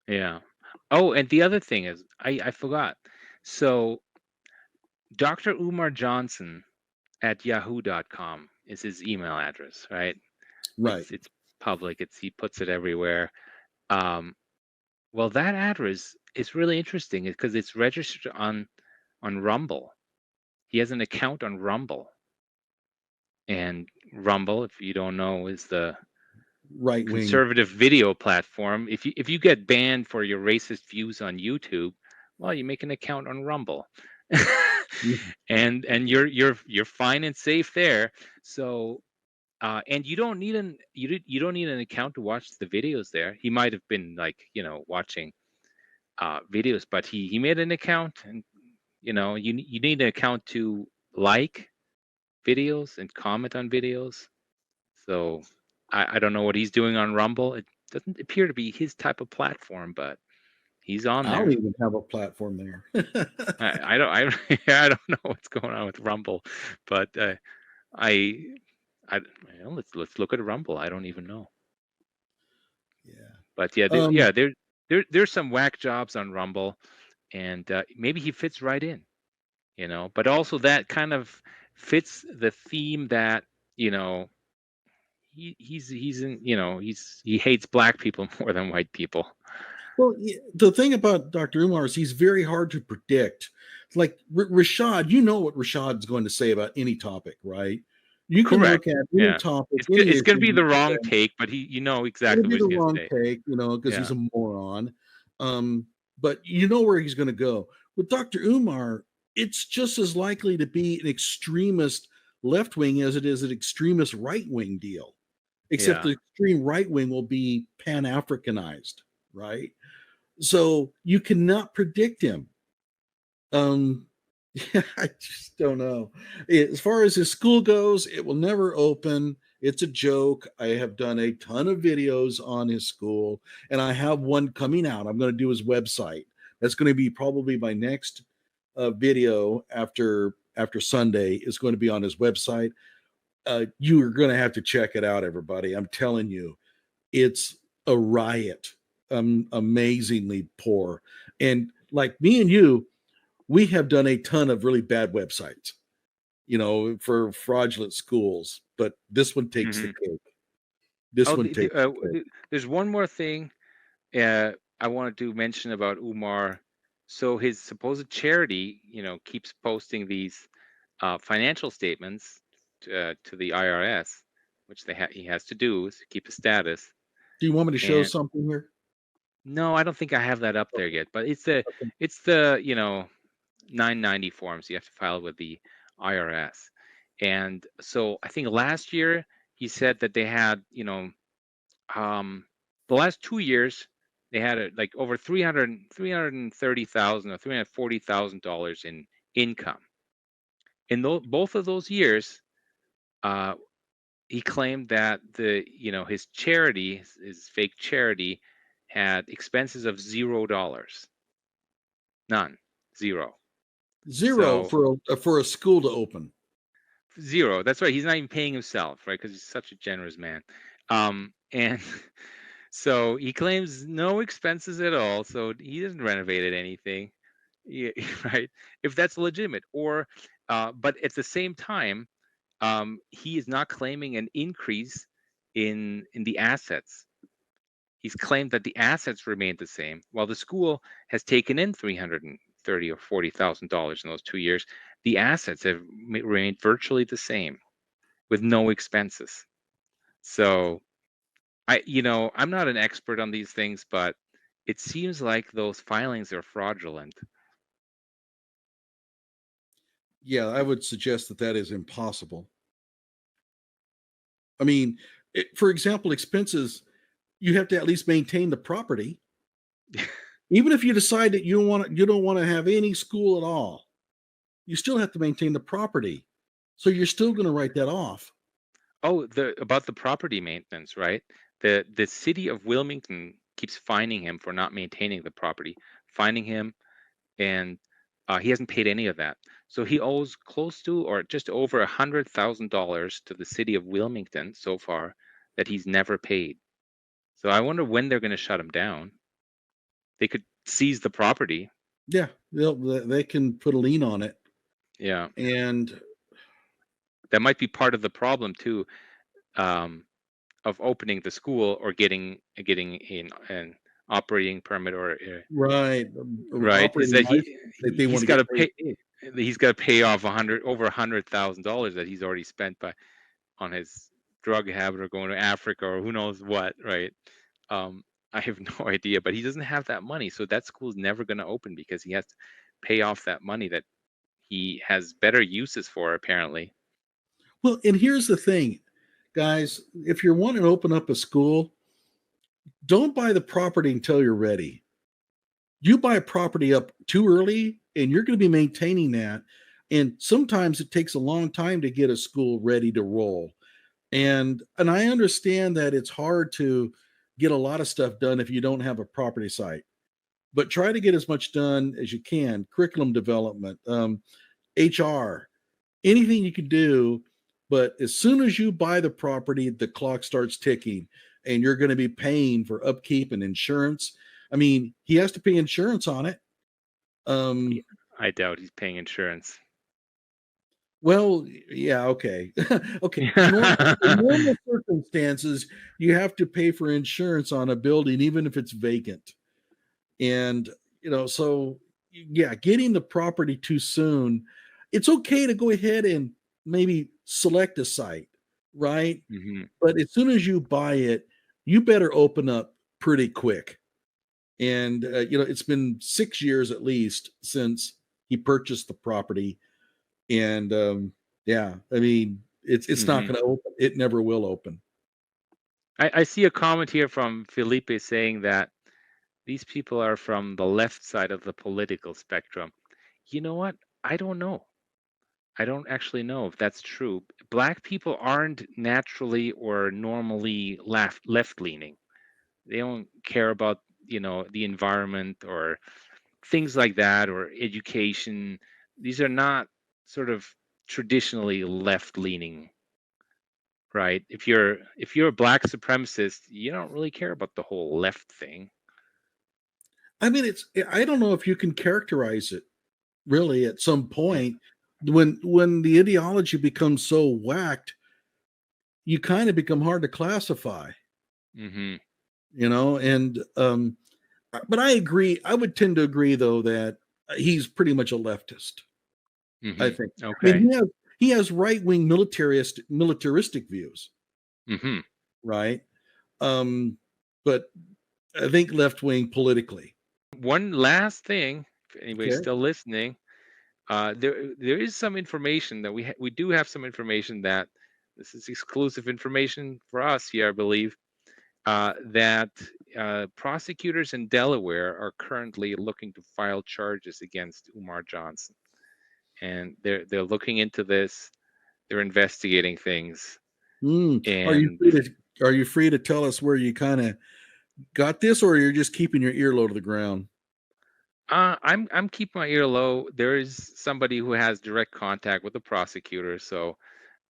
Yeah. Oh, and the other thing is, I forgot. So Dr. Umar Johnson at yahoo.com is his email address, right? Right. It's public. It's he puts it everywhere. Um, well, that address is really interesting because it's registered on Rumble. He has an account on Rumble, and Rumble, if you don't know, is the Right wing. conservative video platform. If you get banned for your racist views on YouTube, well, you make an account on Rumble, and you're fine and safe there. So and you don't need an account to watch the videos there. He might have been like watching videos, but he made an account, and you need an account to like videos and comment on videos. So I don't know what he's doing on Rumble. It doesn't appear to be his type of platform, but he's on I don't there. even have a platform there. I don't I don't know what's going on with Rumble, but I I well, let's look at Rumble. I don't even know. Yeah. But yeah, Um, there's some whack jobs on Rumble, and maybe he fits right in. But also that kind of fits the theme that you know he's in. He hates black people more than white people. well, the thing about Dr. Umar is he's very hard to predict. Like Rashad, you know what Rashad's going to say about any topic, right? You can Correct. look at any Yeah. topic, It's any it's issue, gonna be you the can wrong say, take, but he it'll exactly what be he's the gonna wrong say. take, because he's Yeah. a moron. But you know where he's going to go. With Dr. Umar, it's just as likely to be an extremist left wing as it is an extremist right wing deal, except Yeah. the extreme right wing will be pan Africanized, right? So you cannot predict him. Um, I just don't know. As far as his school goes, it will never open. It's a joke. I have done a ton of videos on his school, and I have one coming out. I'm going to do his website. That's going to be probably my next video after Sunday is going to be on his website. You are going to have to check it out, everybody. I'm telling you, it's a riot. Amazingly poor, and like me and you, we have done a ton of really bad websites, for fraudulent schools, but this one takes the Mhm. cake. This Oh, one takes the cake. there's one more thing I wanted to mention about Umar. So his supposed charity, keeps posting these financial statements to the IRS, which he has to do to keep a status. Do you want me to show And something here? no, I don't think I have that up there yet. But Okay. it's the 990 forms you have to file with the IRS. And so I think last year he said that they had um, the last 2 years they had like over 330,000 or $340,000 in income. In both of those years, uh, he claimed that his charity, his fake charity, had expenses of $0, none, zero. Zero So for a school to open. zero. That's right. He's not even paying himself, right? Because he's such a generous man. And so he claims no expenses at all. So he hasn't renovated anything, yeah, right? If that's legitimate, but at the same time, he is not claiming an increase in the assets. He's claimed that the assets remain the same, while the school has taken in 330 or $40,000 in those 2 years. The assets have remained virtually the same with no expenses. So I'm not an expert on these things, but it seems like those filings are fraudulent. Yeah, I would suggest that that is impossible. I mean, for example, expenses, you have to at least maintain the property. Even if you decide that you don't want to have any school at all, you still have to maintain the property. So you're still going to write that off. Oh, the about the property maintenance, right? The city of Wilmington keeps fining him for not maintaining the property, fining him, and he hasn't paid any of that. So he owes close to or just over $100,000 to the city of Wilmington so far that he's never paid. So I wonder when they're going to shut him down. They could seize the property. Yeah, they can put a lien on it, Yeah, and that might be part of the problem too, um, of opening the school or getting an operating permit or right, right, is operating that license that they he's want to got get to paid. pay off over $100,000 that he's already spent by on his drug habit or going to Africa or who knows what, right? Um, I have no idea, but he doesn't have that money, so that school's never going to open because he has to pay off that money that he has better uses for, apparently. Well, and here's the thing, guys, if you're wanting to open up a school, don't buy the property until you're ready. You buy a property up too early and you're going to be maintaining that. And sometimes it takes a long time to get a school ready to roll. And I understand that it's hard to get a lot of stuff done if you don't have a property site, but try to get as much done as you can. Curriculum development, HR, anything you can do. But as soon as you buy the property, the clock starts ticking and you're going to be paying for upkeep and insurance. I mean, he has to pay insurance on it. Yeah, Um, I doubt he's paying insurance. well, yeah, okay. Okay. In normal circumstances, you have to pay for insurance on a building, even if it's vacant. And, so yeah, getting the property too soon, it's okay to go ahead and maybe select a site, right? Hmm. But as soon as you buy it, you better open up pretty quick. And, it's been 6 years at least since he purchased the property. And, yeah, I mean, it's not Hmm. going to open. It never will open. I see a comment here from Felipe saying that these people are from the left side of the political spectrum. You know what? I don't know. I don't actually know if that's true. Black people aren't naturally or normally left leaning. They don't care about, the environment or things like that or education. These are not sort of traditionally left leaning, right? If you're a black supremacist, you don't really care about the whole left thing. I mean, I don't know if you can characterize it really at some point when the ideology becomes so whacked, you kind of become hard to classify, Mhm. and but I agree. I would tend to agree though that he's pretty much a leftist. I Mhm. think. I mean, Okay. he has right-wing militaristic views, Mhm. right? Um, but I think left-wing politically. One last thing, if anybody's Okay. still listening, there is some information that we do have some information that this is exclusive information for us here, I believe, that prosecutors in Delaware are currently looking to file charges against Umar Johnson, and they're looking into this. They're investigating things, Mm. and Are you free to tell us where you kind of got this, or you're just keeping your ear low to the ground? I'm keeping my ear low. There is somebody who has direct contact with the prosecutor, so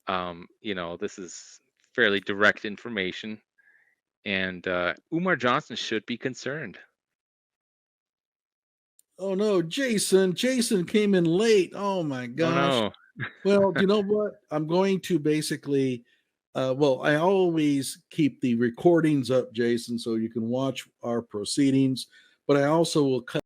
this is fairly direct information, and Umar Johnson should be concerned. Oh no, Jason! Jason came in late. Oh my Oh gosh. no. Well, you know what? I'm going to basically, well, I always keep the recordings up, Jason, so you can watch our proceedings, but I also will cut